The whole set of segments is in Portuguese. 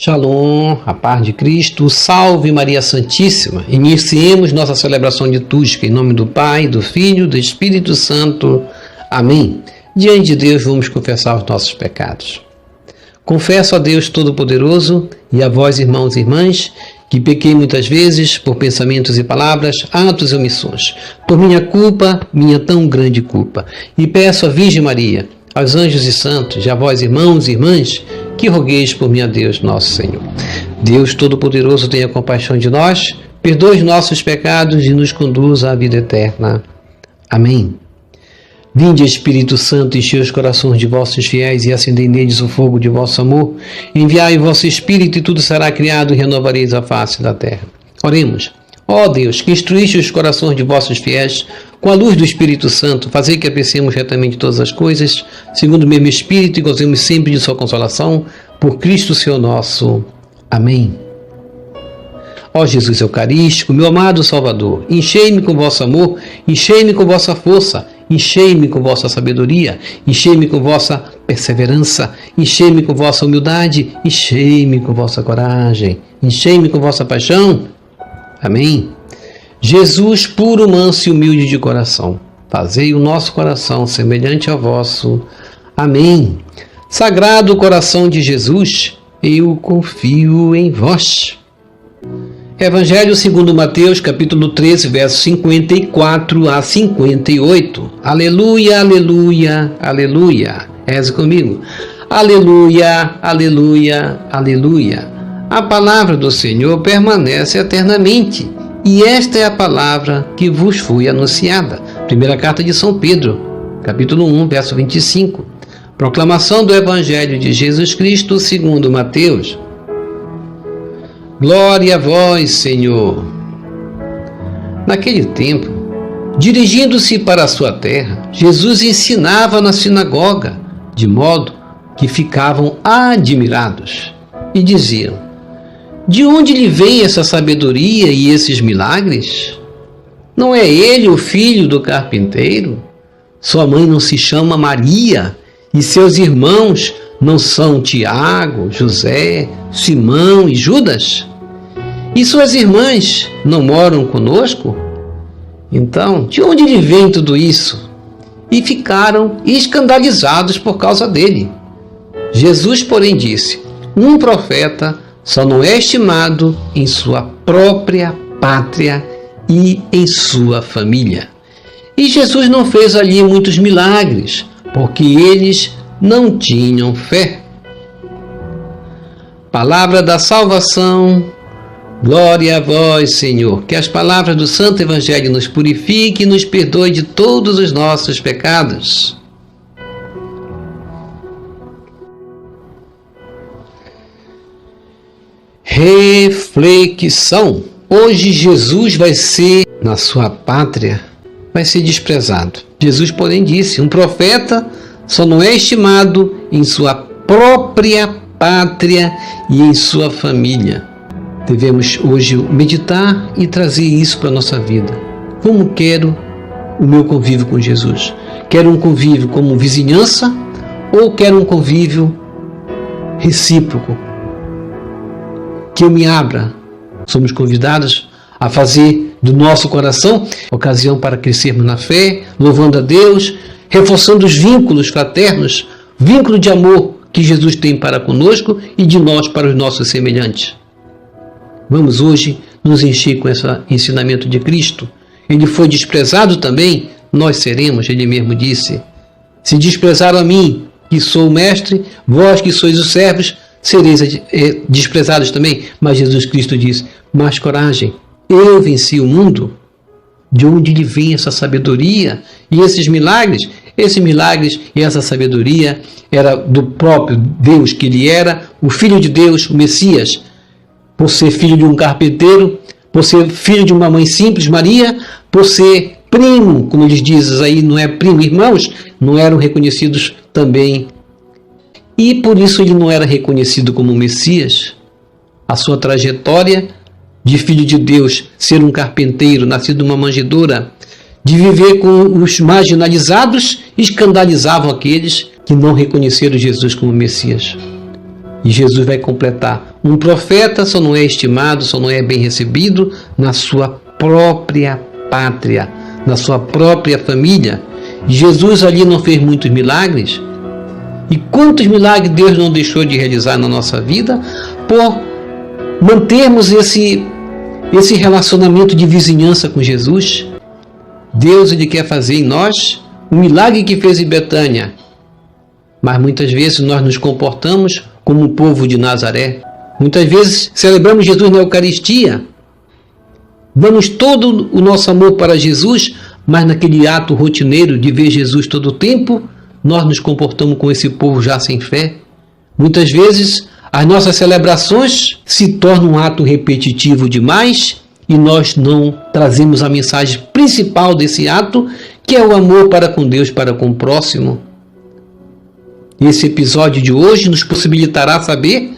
Shalom, a paz de Cristo, salve Maria Santíssima. Iniciemos nossa celebração litúrgica em nome do Pai, do Filho e do Espírito Santo. Amém. Diante de Deus vamos confessar os nossos pecados. Confesso a Deus Todo-Poderoso e a vós, irmãos e irmãs, que pequei muitas vezes por pensamentos e palavras, atos e omissões, por minha culpa, minha tão grande culpa. E peço à Virgem Maria, aos anjos e santos, e a vós, irmãos e irmãs, que rogueis por mim a Deus nosso Senhor. Deus Todo-Poderoso tenha compaixão de nós, perdoe os nossos pecados e nos conduza à vida eterna. Amém. Vinde, Espírito Santo, enchei os corações de vossos fiéis e acendei neles o fogo de vosso amor. Enviai o vosso Espírito e tudo será criado e renovareis a face da terra. Oremos. Ó Deus, que instruíste os corações de vossos fiéis com a luz do Espírito Santo, fazei que apreciemos retamente todas as coisas, segundo o mesmo Espírito, e gozemos sempre de sua consolação, por Cristo Senhor nosso. Amém. Ó Jesus Eucarístico, meu amado Salvador, enchei-me com vosso amor, enchei-me com vossa força, enchei-me com vossa sabedoria, enchei-me com vossa perseverança, enchei-me com vossa humildade, enchei-me com vossa coragem, enchei-me com vossa paixão. Amém. Jesus, puro, manso e humilde de coração, fazei o nosso coração semelhante ao vosso. Amém. Sagrado coração de Jesus, eu confio em vós. Evangelho segundo Mateus, capítulo 13, versos 54 a 58. Aleluia, aleluia, aleluia. Reze comigo. Aleluia, aleluia, aleluia. A palavra do Senhor permanece eternamente, e esta é a palavra que vos foi anunciada. Primeira carta de São Pedro, capítulo 1, verso 25. Proclamação do Evangelho de Jesus Cristo segundo Mateus. Glória a vós, Senhor. Naquele tempo, dirigindo-se para a sua terra, Jesus ensinava na sinagoga, de modo que ficavam admirados e diziam: de onde lhe vem essa sabedoria e esses milagres? Não é ele o filho do carpinteiro? Sua mãe não se chama Maria? E seus irmãos não são Tiago, José, Simão e Judas? E suas irmãs não moram conosco? Então, de onde lhe vem tudo isso? E ficaram escandalizados por causa dele. Jesus, porém, disse: um profeta só não é estimado em sua própria pátria e em sua família. E Jesus não fez ali muitos milagres, porque eles não tinham fé. Palavra da salvação, glória a vós, Senhor. Que as palavras do Santo Evangelho nos purifiquem e nos perdoe de todos os nossos pecados. Reflexão. Hoje Jesus vai ser, na sua pátria, vai ser desprezado. Jesus, porém, disse: um profeta só não é estimado em sua própria pátria e em sua família. Devemos hoje meditar e trazer isso para a nossa vida. Como quero o meu convívio com Jesus? Quero um convívio como vizinhança ou quero um convívio recíproco? Que eu me abra. Somos convidados a fazer do nosso coração ocasião para crescermos na fé, louvando a Deus, reforçando os vínculos fraternos, vínculo de amor que Jesus tem para conosco e de nós para os nossos semelhantes. Vamos hoje nos encher com esse ensinamento de Cristo. Ele foi desprezado também, nós seremos, ele mesmo disse. Se desprezaram a mim, que sou o mestre, vós que sois os servos, sereis desprezados também. Mas Jesus Cristo diz: mas coragem, eu venci o mundo. De onde lhe vem essa sabedoria e esses milagres? Esses milagres e essa sabedoria era do próprio Deus, que ele era o Filho de Deus, o Messias. Por ser filho de um carpinteiro, por ser filho de uma mãe simples, Maria, por ser primo, como eles dizem aí, não é primo, irmãos, não eram reconhecidos também. E por isso ele não era reconhecido como Messias. A sua trajetória de filho de Deus, ser um carpinteiro, nascido numa manjedoura, de viver com os marginalizados, escandalizavam aqueles que não reconheceram Jesus como Messias. E Jesus vai completar: um profeta só não é estimado, só não é bem recebido na sua própria pátria, na sua própria família. Jesus ali não fez muitos milagres. E quantos milagres Deus não deixou de realizar na nossa vida por mantermos esse relacionamento de vizinhança com Jesus. Deus, Ele quer fazer em nós o milagre que fez em Betânia. Mas muitas vezes nós nos comportamos como o povo de Nazaré. Muitas vezes celebramos Jesus na Eucaristia. Damos todo o nosso amor para Jesus, mas naquele ato rotineiro de ver Jesus todo o tempo, nós nos comportamos com esse povo já sem fé. Muitas vezes as nossas celebrações se tornam um ato repetitivo demais e nós não trazemos a mensagem principal desse ato, que é o amor para com Deus, para com o próximo. Esse episódio de hoje nos possibilitará saber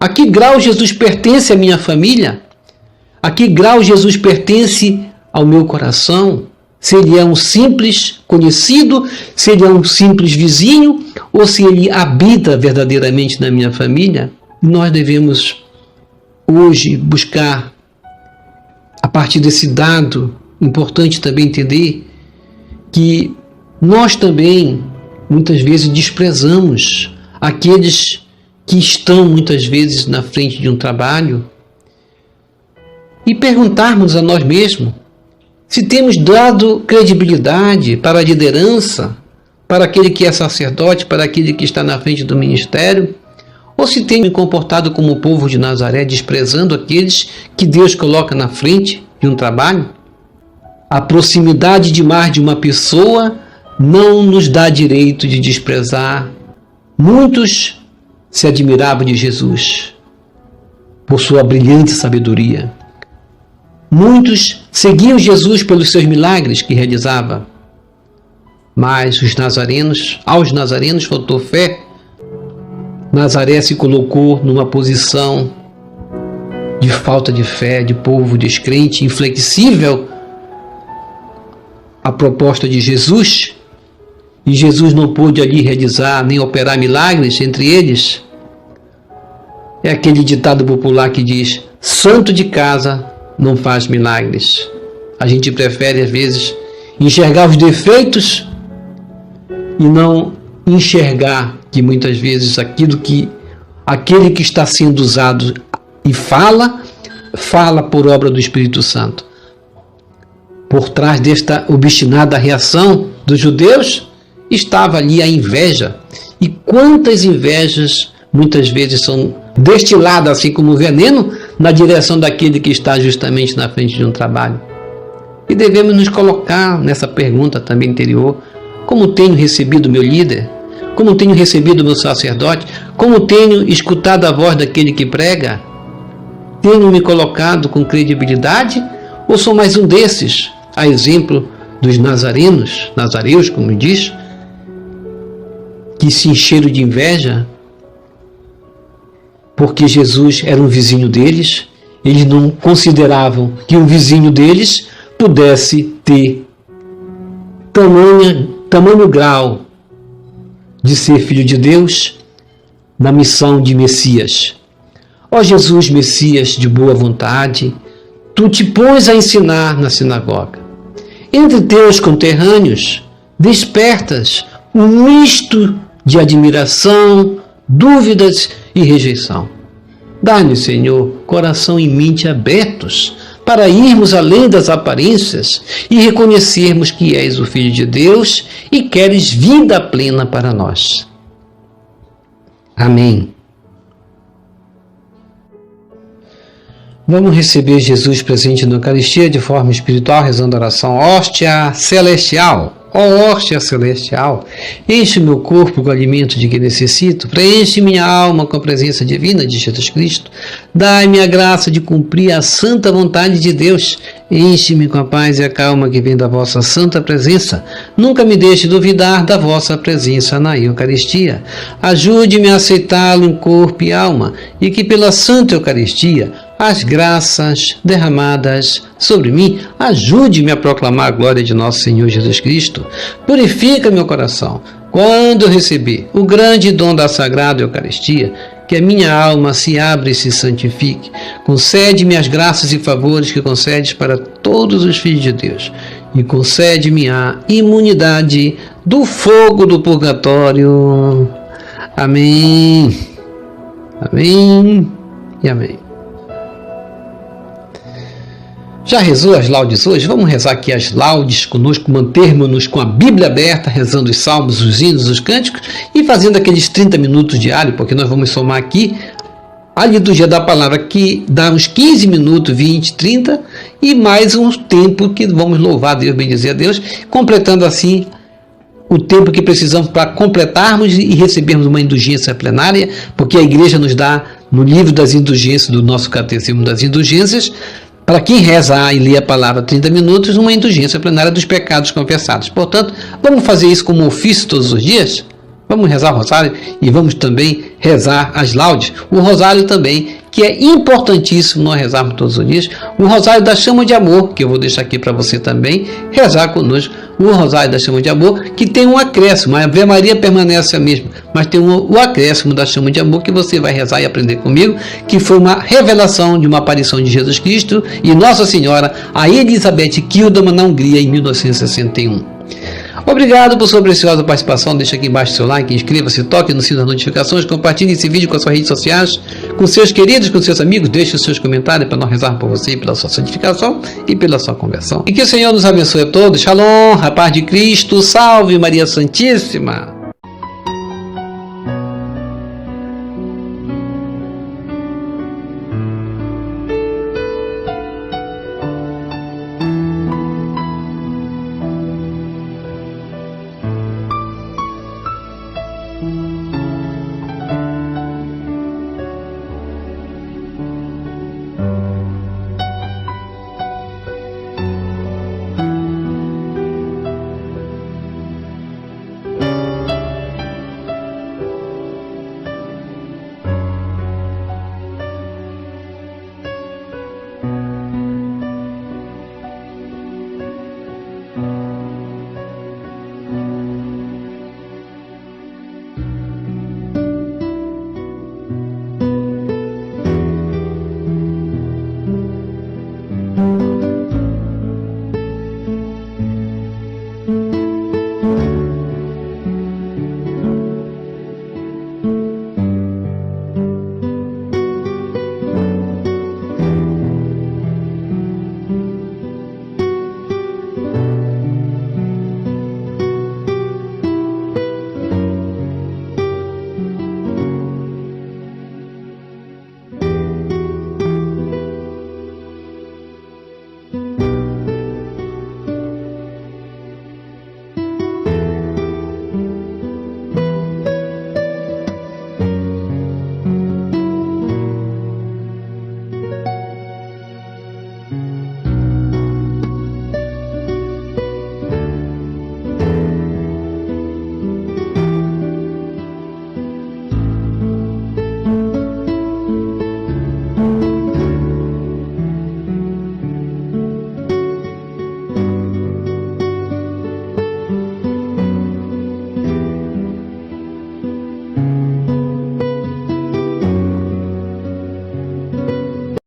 a que grau Jesus pertence à minha família, a que grau Jesus pertence ao meu coração, se ele é um simples conhecido, se ele é um simples vizinho, ou se ele habita verdadeiramente na minha família. Nós devemos hoje buscar, a partir desse dado, importante também entender que nós também, muitas vezes, desprezamos aqueles que estão, muitas vezes, na frente de um trabalho, e perguntarmos a nós mesmos se temos dado credibilidade para a liderança, para aquele que é sacerdote, para aquele que está na frente do ministério, ou se temos me comportado como o povo de Nazaré, desprezando aqueles que Deus coloca na frente de um trabalho. A proximidade demais de uma pessoa não nos dá direito de desprezar. Muitos se admiravam de Jesus por sua brilhante sabedoria. Muitos seguiam Jesus pelos seus milagres que realizava. Mas aos nazarenos faltou fé. Nazaré se colocou numa posição de falta de fé, de povo descrente, inflexível à proposta de Jesus. E Jesus não pôde ali realizar nem operar milagres entre eles. É aquele ditado popular que diz: santo de casa não faz milagres. A gente prefere, às vezes, enxergar os defeitos e não enxergar que, muitas vezes, aquele que está sendo usado e fala por obra do Espírito Santo. Por trás desta obstinada reação dos judeus, estava ali a inveja. E quantas invejas, muitas vezes, são destiladas, assim como veneno, na direção daquele que está justamente na frente de um trabalho. E devemos nos colocar nessa pergunta também interior: como tenho recebido meu líder? Como tenho recebido meu sacerdote? Como tenho escutado a voz daquele que prega? Tenho me colocado com credibilidade? Ou sou mais um desses, a exemplo dos nazareus, como diz, que se encheram de inveja porque Jesus era um vizinho deles? Eles não consideravam que um vizinho deles pudesse ter tamanho grau de ser filho de Deus na missão de Messias. Ó Jesus, Messias de boa vontade, tu te pões a ensinar na sinagoga. Entre teus conterrâneos despertas um misto de admiração, dúvidas e rejeição. Dá-nos, Senhor, coração e mente abertos para irmos além das aparências e reconhecermos que és o Filho de Deus e queres vida plena para nós. Amém. Vamos receber Jesus presente na Eucaristia de forma espiritual, rezando a oração Hóstia Celestial. Ó hóstia celestial, enche meu corpo com o alimento de que necessito, preenche minha alma com a presença divina de Jesus Cristo, dai-me a graça de cumprir a santa vontade de Deus, enche-me com a paz e a calma que vem da vossa santa presença, nunca me deixe duvidar da vossa presença na Eucaristia, ajude-me a aceitá-lo em corpo e alma, e que pela santa Eucaristia as graças derramadas sobre mim, ajude-me a proclamar a glória de nosso Senhor Jesus Cristo. Purifica meu coração, quando eu receber o grande dom da Sagrada Eucaristia, que a minha alma se abra e se santifique. Concede-me as graças e favores que concedes para todos os filhos de Deus. E concede-me a imunidade do fogo do purgatório. Amém. Amém e amém. Já rezou as laudes hoje? Vamos rezar aqui as laudes conosco, mantermos-nos com a Bíblia aberta, rezando os salmos, os hinos, os cânticos e fazendo aqueles 30 minutos diários, porque nós vamos somar aqui a liturgia da palavra, que dá uns 15 minutos, 20, 30 e mais um tempo que vamos louvar a Deus, bendizer a Deus, completando assim o tempo que precisamos para completarmos e recebermos uma indulgência plenária, porque a igreja nos dá no livro das indulgências, do nosso catecismo das indulgências, para quem rezar e ler a palavra 30 minutos, uma indulgência plenária dos pecados confessados. Portanto, vamos fazer isso como ofício todos os dias? Vamos rezar o rosário e vamos também rezar as laudes. O rosário também, que é importantíssimo nós rezarmos todos os dias. O rosário da chama de amor, que eu vou deixar aqui para você também rezar conosco. O rosário da chama de amor, que tem um acréscimo. A Ave Maria permanece a mesma, mas tem o acréscimo da chama de amor que você vai rezar e aprender comigo, que foi uma revelação de uma aparição de Jesus Cristo e Nossa Senhora a Elizabeth Kilderman na Hungria em 1961. Obrigado por sua preciosa participação. Deixa aqui embaixo seu like, inscreva-se, toque no sino das notificações, compartilhe esse vídeo com as suas redes sociais, com seus queridos, com seus amigos. Deixe os seus comentários para nós rezar por você, pela sua santificação e pela sua conversão. E que o Senhor nos abençoe a todos. Shalom, a paz de Cristo, salve Maria Santíssima.